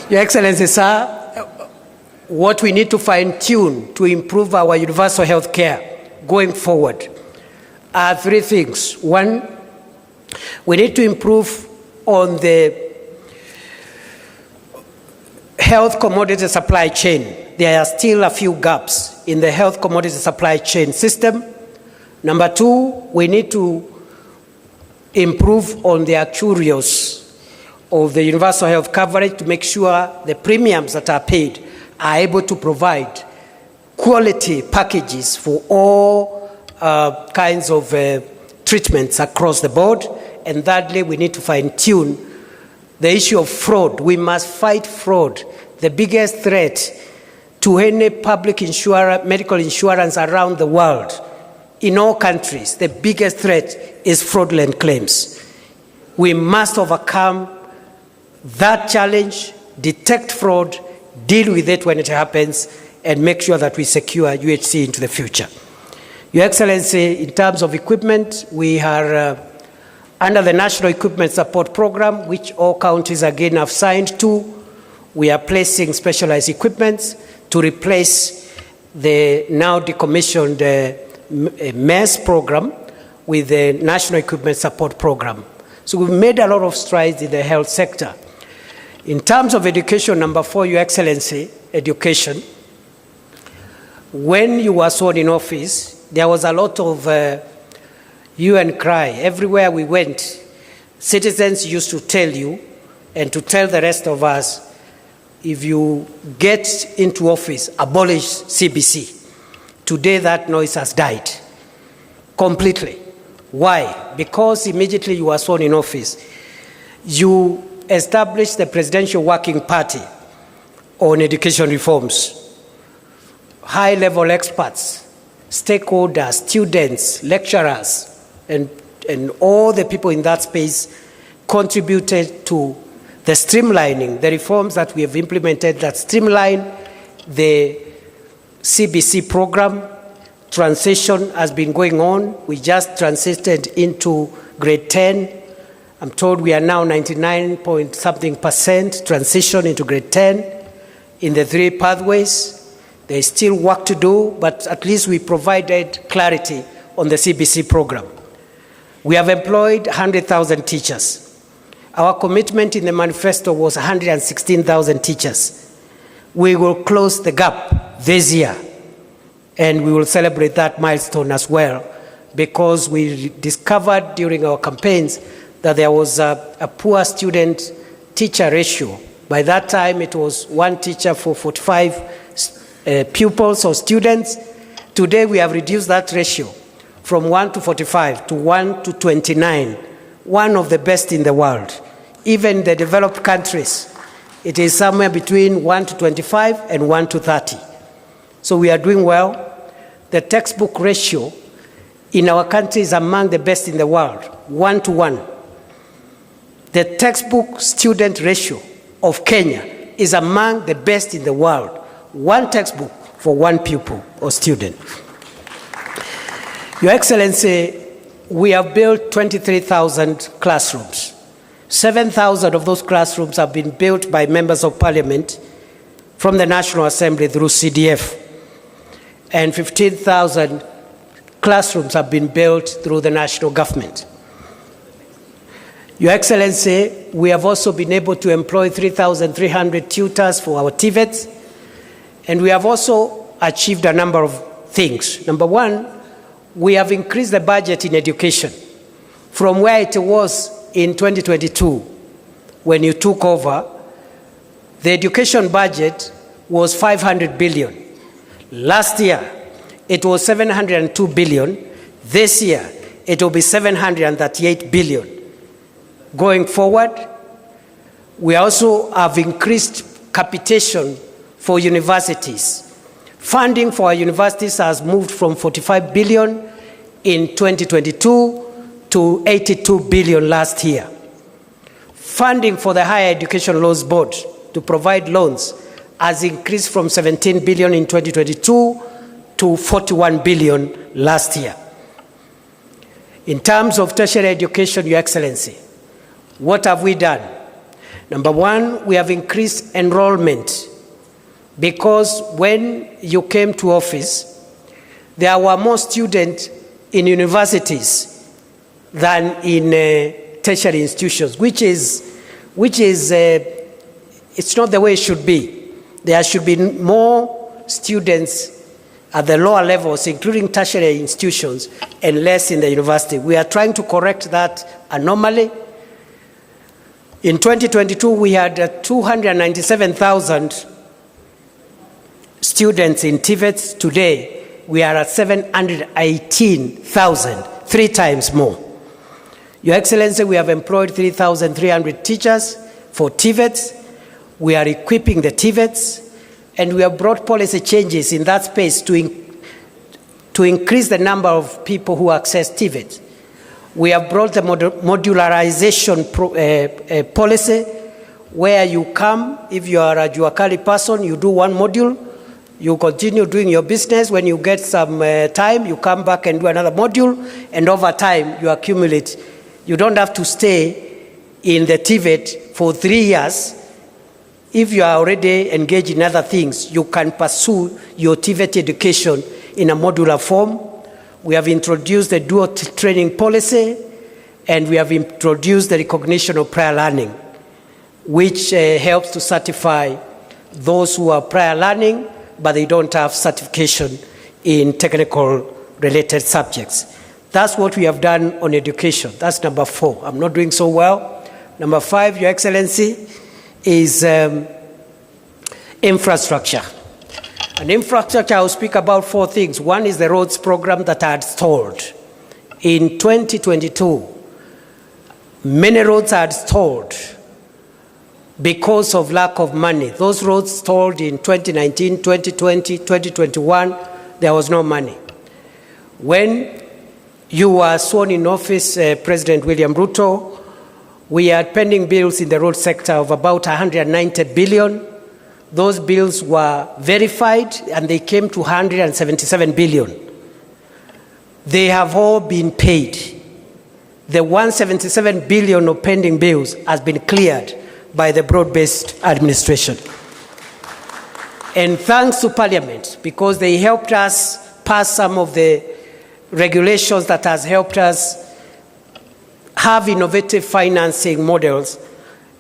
Your Excellency, sir, what we need to fine-tune to improve our universal health care going forward are three things. One, we need to improve on the health commodity supply chain. There are still a few gaps in the health commodity supply chain system. Number two, we need to improve on the actuarials of the universal health coverage to make sure the premiums that are paid are able to provide quality packages for all kinds of treatments across the board. And thirdly, we need to fine-tune the issue of fraud. We must fight fraud. The biggest threat to any public medical insurance around the world, in all countries, the biggest threat is fraudulent claims. We must overcome that challenge, detect fraud, deal with it when it happens, and make sure that we secure UHC into the future. Your Excellency, in terms of equipment, we are under the National Equipment Support Program, which all counties again have signed to. We are placing specialized equipment to replace the now decommissioned MES program with the National Equipment Support Program. So we've made a lot of strides in the health sector. In terms of education, number four, Your Excellency, education. When you were sworn in office, there was a lot of hue and cry. Everywhere we went, citizens used to tell you and to tell the rest of us, if you get into office, abolish CBC. Today that noise has died completely. Why? Because immediately you were sworn in office, you established the Presidential Working Party on education reforms. High-level experts, stakeholders, students, lecturers, and all the people in that space contributed to the streamlining, the reforms that we have implemented that streamline the CBC program. Transition has been going on. We just transited into grade 10. I'm told we are now 99-point-something% transition into grade 10 in the three pathways. There is still work to do, but at least we provided clarity on the CBC program. We have employed 100,000 teachers. Our commitment in the manifesto was 116,000 teachers. We will close the gap this year, and we will celebrate that milestone as well, because we discovered during our campaigns that there was a poor student-teacher ratio. By that time, it was one teacher for 45 pupils or students. Today, we have reduced that ratio from 1 to 45 to 1 to 29, one of the best in the world. Even the developed countries, it is somewhere between 1 to 25 and 1 to 30. So we are doing well. The textbook ratio in our country is among the best in the world, 1 to 1. The textbook student ratio of Kenya is among the best in the world, one textbook for one pupil or student. Your Excellency, we have built 23,000 classrooms. 7,000 of those classrooms have been built by members of parliament from the National Assembly through CDF. And 15,000 classrooms have been built through the national government. Your Excellency, we have also been able to employ 3,300 tutors for our TVETs, and we have also achieved a number of things. Number one, we have increased the budget in education from where it was in 2022, when you took over. The education budget was 500 billion. Last year, it was 702 billion. This year, it will be 738 billion. Going forward, we also have increased capitation for universities. Funding for our universities has moved from 45 billion in 2022 to 82 billion last year. Funding for the Higher Education Loans Board to provide loans has increased from 17 billion in 2022 to 41 billion last year. In terms of tertiary education, Your Excellency, what have we done? Number one, we have increased enrollment because when you came to office, there were more students in universities than in tertiary institutions, which is it's not the way it should be. There should be more students at the lower levels, including tertiary institutions, and less in the university. We are trying to correct that anomaly. In 2022, we had 297,000 students in TVETs. Today, we are at 718,000, 3 times more. Your Excellency, we have employed 3,300 teachers for TVETs. We are equipping the TVETs, and we have brought policy changes in that space to increase the number of people who access TVETs. We have brought the modularization policy, where you come, if you are a Juakali person, you do one module, you continue doing your business. When you get some time, you come back and do another module, and over time, you accumulate. You don't have to stay in the TVET for 3 years. If you are already engaged in other things, you can pursue your TVET education in a modular form. We have introduced the dual training policy, and we have introduced the recognition of prior learning, which helps to certify those who are prior learning, but they don't have certification in technical related subjects. That's what we have done on education. That's number 4. I'm not doing so well. Number 5, Your Excellency, is infrastructure. And infrastructure, I'll speak about 4 things. One is the roads program that I had stalled. In 2022, many roads had stalled because of lack of money. Those roads stalled in 2019, 2020, 2021. There was no money. When you were sworn in office, President William Ruto, we had pending bills in the road sector of about 190 billion. Those bills were verified, and they came to 177 billion. They have all been paid. The 177 billion of pending bills has been cleared by the broad-based administration. And thanks to Parliament, because they helped us pass some of the regulations that has helped us have innovative financing models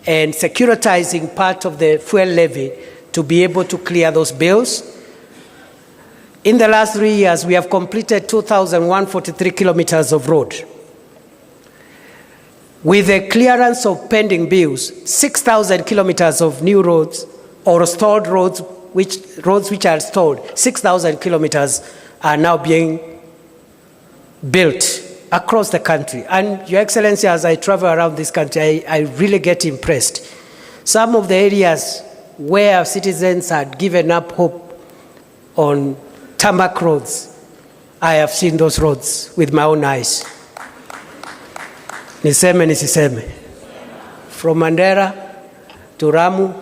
and securitizing part of the fuel levy to be able to clear those bills. In the last 3 years, we have completed 2,143 kilometers of road. With the clearance of pending bills, 6,000 kilometers of new roads or stalled roads, which are stalled, 6,000 kilometers are now being built across the country. And Your Excellency, as I travel around this country, I really get impressed. Some of the areas where citizens had given up hope on tarmac roads, I have seen those roads with my own eyes. Niseme nisiseme. From Mandera to Ramu,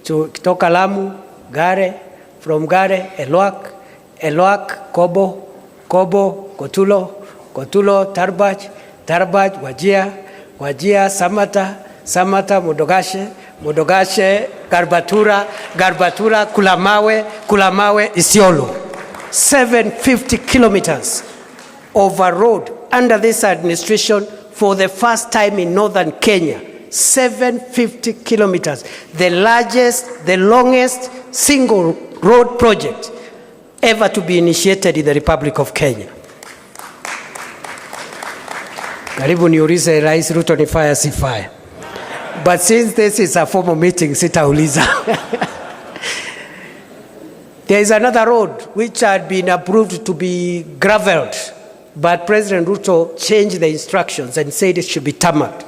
to Kitoka Lamu, Gare, from Gare, Elwak, Kobo, Kotulo, Tarbaj, Wajia, Samata, Modogashe, Garbatura, Kulamawe, Isiolo. 750 kilometers of a road under this administration for the first time in northern Kenya. 750 kilometers. The largest, the longest single road project ever to be initiated in the Republic of Kenya. Karibu niulize Rais Ruto ni fire si fire. But since this is a formal meeting, sitauliza. There is another road which had been approved to be gravelled, but President Ruto changed the instructions and said it should be tarmacked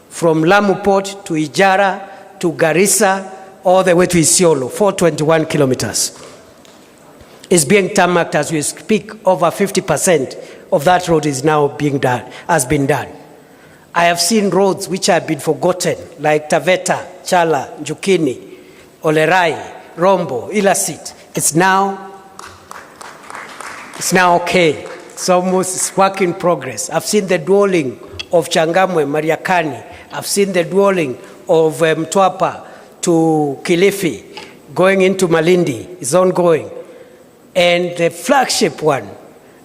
from Lamu Port to Ijara to Garissa all the way to Isiolo, 421 kilometers. It's being tarmacked as we speak. Over 50% of that road is now being done, has been done. I have seen roads which have been forgotten, like Taveta, Chala, Njukini, Olerai, Rombo, Ilasit. It's now okay. It's almost work in progress. I've seen the dwelling of Changamwe, Mariakani. I've seen the dwelling of Mtwapa to Kilifi, going into Malindi, is ongoing. And the flagship one,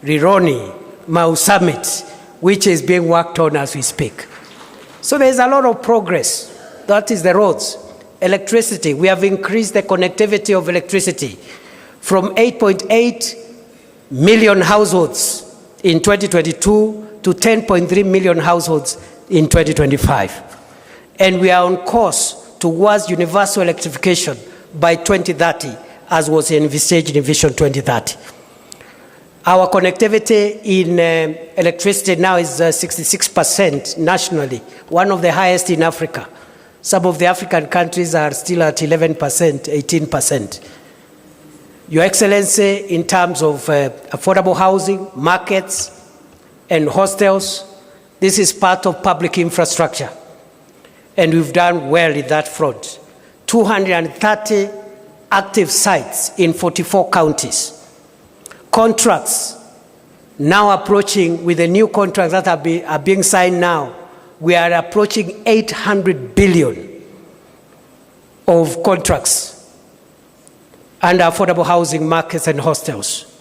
Rironi, Mau Summit, which is being worked on as we speak. So there's a lot of progress. That is the roads. Electricity, we have increased the connectivity of electricity from 8.8 million households in 2022 to 10.3 million households in 2025. And we are on course towards universal electrification by 2030, as was envisaged in Vision 2030. Our connectivity in electricity now is 66% nationally, one of the highest in Africa. Some of the African countries are still at 11%, 18%. Your Excellency, in terms of affordable housing, markets, and hostels, this is part of public infrastructure. And we've done well in that front. 230 active sites in 44 counties. Contracts now approaching, with the new contracts that are being signed now, we are approaching 800 billion of contracts under affordable housing, markets, and hostels.